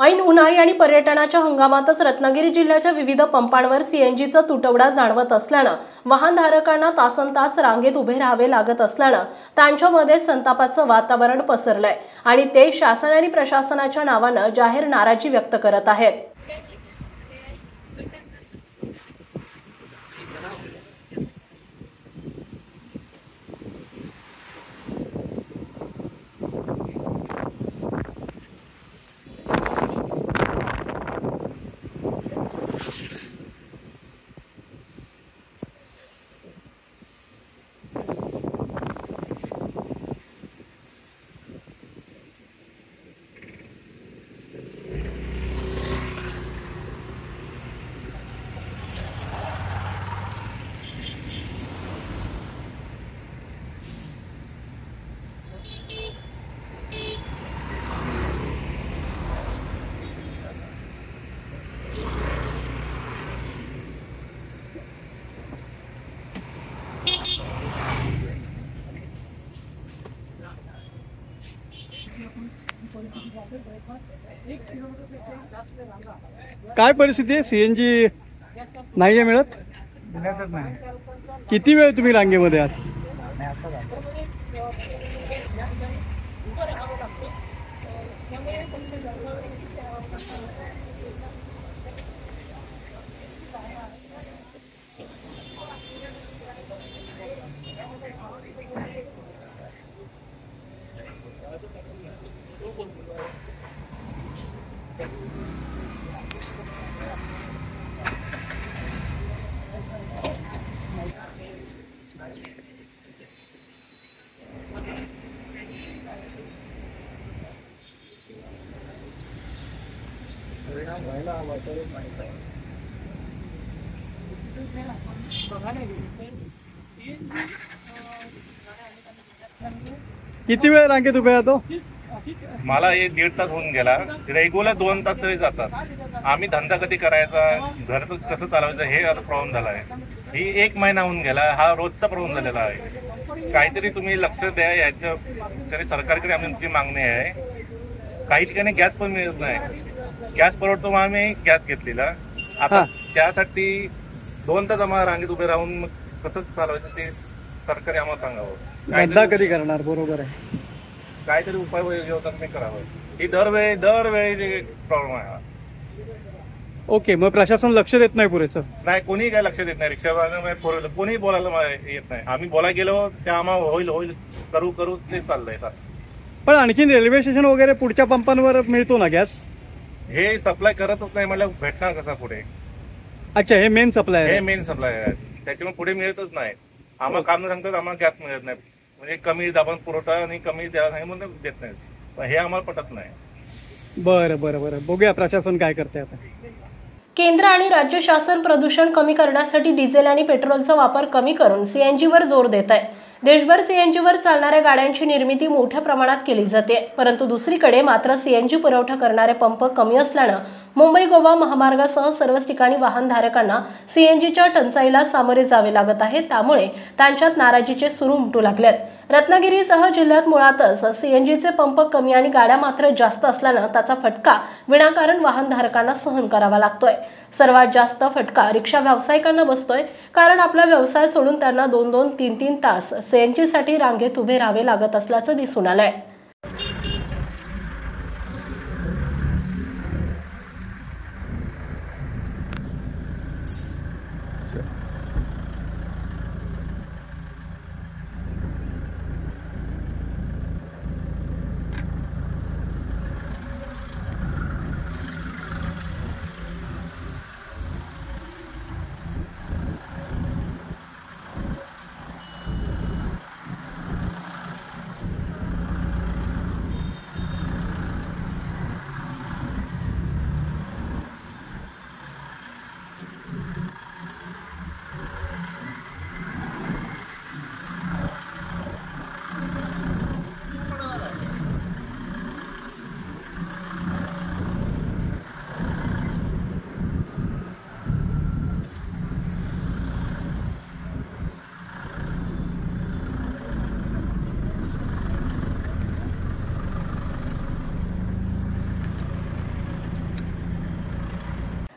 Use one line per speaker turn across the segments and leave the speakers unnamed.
ऐन उन्हाळी आणि पर्यटनाच्या हंगामातच रत्नागिरी जिल्ह्याच्या विविध पंपांवर सीएनजीचा तुटवडा जाणवत असल्यानं वाहनधारकांना तासनतास रांगेत उभे राहावे लागत असल्यानं त्यांच्यामध्ये संतापाचं वातावरण पसरलंय आणि ते शासन आणि प्रशासनाच्या नावानं जाहीर नाराजी व्यक्त करत आहेत।
काय परिस्थिती आहे? सीएनजी नाही मिळत? किती वेळ तुम्ही रांगेमध्ये आहात? किती वेळ रांगेत उभे राहतो?
मला हे 1.5 तास होऊन गेला। रेग्युलर 2 तास तरी जातात। आम्ही धंदा कधी करायचा, घरचं कसं चालवायचं हे आता प्रॉब्लेम झाला आहे। ही 1 महिना होऊन गेला, हा रोजचा प्रॉब्लेम झालेला आहे। काहीतरी तुम्ही लक्ष द्या याच्या तरी सरकारकडे आमची मागणी आहे। काही ठिकाणी गॅस पण मिळत नाही, गॅस पुरवठा आम्ही गॅस घेतलेला, आता त्यासाठी 2 तास आम्हाला रांगेत उभे राहून कसं चालवायचं ते सरकारी आम्हाला सांगावं।
धंदा कधी करणार? बरोबर आहे,
काहीतरी उपाय योजना तुम्ही करावं। ही दरवेळी प्रॉब्लेम आहे।
ओके, मग प्रशासन लक्ष देत नाही पुरेसं?
नाही, कोणी काय लक्ष देत नाही। रिक्षावाला कोणी बोलायला येत नाही। आम्ही बोला गेलो ते आम्हाला होईल करू ते चाललंय सर।
पण आणखीन रेल्वे स्टेशन वगैरे पुढच्या पंपांवर मिळतो ना गॅस?
हे सप्लाय करतच नाही, मला भेटणार कसा पुढे?
अच्छा, हे मेन सप्लाय आहे?
हे मेन सप्लाय आहे, त्याच्यामुळे पुढे मिळतच नाही। आम्हाला काम सांगतात आम्हाला गॅस मिळत नाही, म्हणजे कमी दाबान पुरवठा आणि कमी द्यायला सांगितलं म्हणून देत नाही, पण हे आम्हाला पटत नाही।
बरं बरं बरं, बघूया प्रशासन काय करते आता।
केंद्र आणि राज्य शासन प्रदूषण कमी करण्यासाठी डिझेल आणि पेट्रोलचा वापर कमी करून सीएनजीवर जोर देत आहे। देशभर सीएनजीवर चालणाऱ्या गाड्यांची निर्मिती मोठ्या प्रमाणात केली जाते, परंतु दुसरीकडे मात्र सीएनजी पुरवठा करणारे पंप कमी असल्यानं मुंबई गोवा महामार्गासह सर्वच ठिकाणी वाहनधारकांना सीएनजीच्या टंचाईला सामोरे जावे लागत आहे। त्यामुळे त्यांच्यात नाराजीचे सूर उमटू लागलेत। रत्नागिरीसह जिल्ह्यात मुळातच सीएनजीचे पंप कमी आणि गाड्या मात्र जास्त असल्यानं त्याचा फटका विनाकारण वाहनधारकांना सहन करावा लागतोय। सर्वात जास्त फटका रिक्षा व्यावसायिकांना बसतोय, कारण आपला व्यवसाय सोडून त्यांना 2-2, 3-3 तास सीएनजीसाठी रांगेत उभे राहावे लागत असल्याचं दिसून आलंय।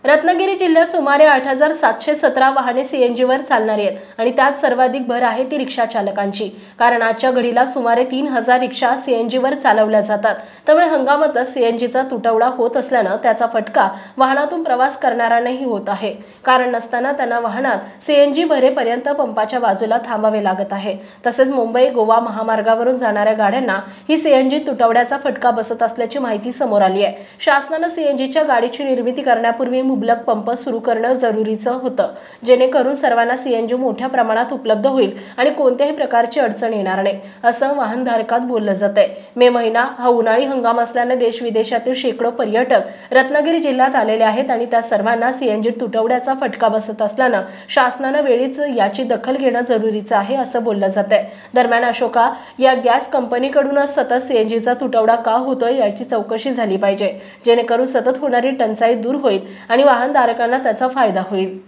रत्नागिरी जिल्ह्यात सुमारे 8,717 वाहने सीएनजीवर चालणारी आहेत आणि त्यात सर्वाधिक भर आहे ती रिक्षा चालकांची, कारण आजच्या घडीला सुमारे 3,000 रिक्षा सीएनजीवर चालवल्या जातात। त्यामुळे हंगामातच सीएनजीचा तुटवडा होत असल्याने त्याचा फटका वाहनातून प्रवास करणाऱ्यांनाही होत आहे। कारण नसताना त्यांना वाहनात सीएनजी भरेपर्यंत पंपाच्या बाजूला थांबावे लागत आहे। तसेच मुंबई गोवा महामार्गावरून जाणाऱ्या गाड्यांना ही सीएनजी तुटवड्याचा फटका बसत असल्याची माहिती समोर आली आहे। शासनाने सीएनजीच्या गाडीची निर्मिती करण्यापूर्वी मुबलक पंप सुरू करणं जरुरीचं होतं, जेणेकरून सर्वांना सीएनजी मोठ्या प्रमाणात उपलब्ध होईल आणि कोणत्याही प्रकारची अडचण येणार नाही, असं वाहनधारकात बोललं जातंय। मे महिना हा उन्हाळी हंगाम असल्याने देश विदेशातील शेकडो पर्यटक रत्नागिरी जिल्ह्यात आलेले आहेत आणि त्या सर्वांना सीएनजी तुटवड्याचा फटका बसत असल्याने शासनाने वेळीच याची दखल घेणं जरुरीचं आहे, असं बोललं जातंय। दरम्यान अशोका या गॅस कंपनीकडूनच सतत सीएनजीचा तुटवडा का होतोय याची चौकशी झाली पाहिजे, जेणेकरून सतत होणारी टंचाई दूर होईल आणि वाहनधारकांना त्याचा फायदा होईल।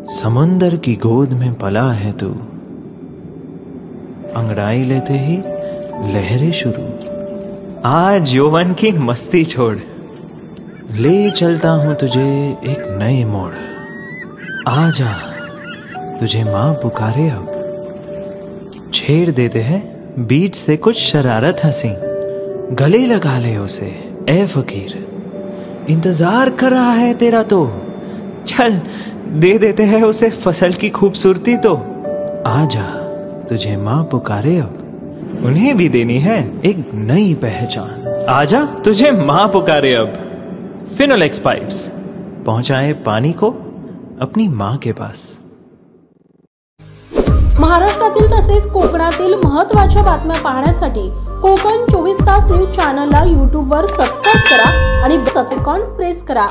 समंदर की गोद में पला है तू, अंगड़ाई लेते ही लहरें शुरू। आज यौवन की मस्ती छोड़, ले चलता हूं तुझे एक नए मोड़। आजा तुझे मां पुकारे अब, छेड़ देते हैं बीच से कुछ शरारत हंसी। गले लगा ले उसे ए फकीर, इंतजार कर रहा है तेरा तो। चल दे देते हैं उसे फसल की खूबसूरती तो। आजा तुझे मां पुकारे अब, उन्हें भी देनी है एक नई पहचान। आजा तुझे मां पुकारे अब। फिनोलेक्स पाइप्स पहुंचाए पानी को अपनी मां के पास।
महाराष्ट्रातील तसेच कोकणातील महत्त्वाच्या बातम्या पाहण्यासाठी कोकण 24 तास न्यूज चॅनलला YouTube वर सबस्क्राइब करा आणि बेल आयकॉन प्रेस करा।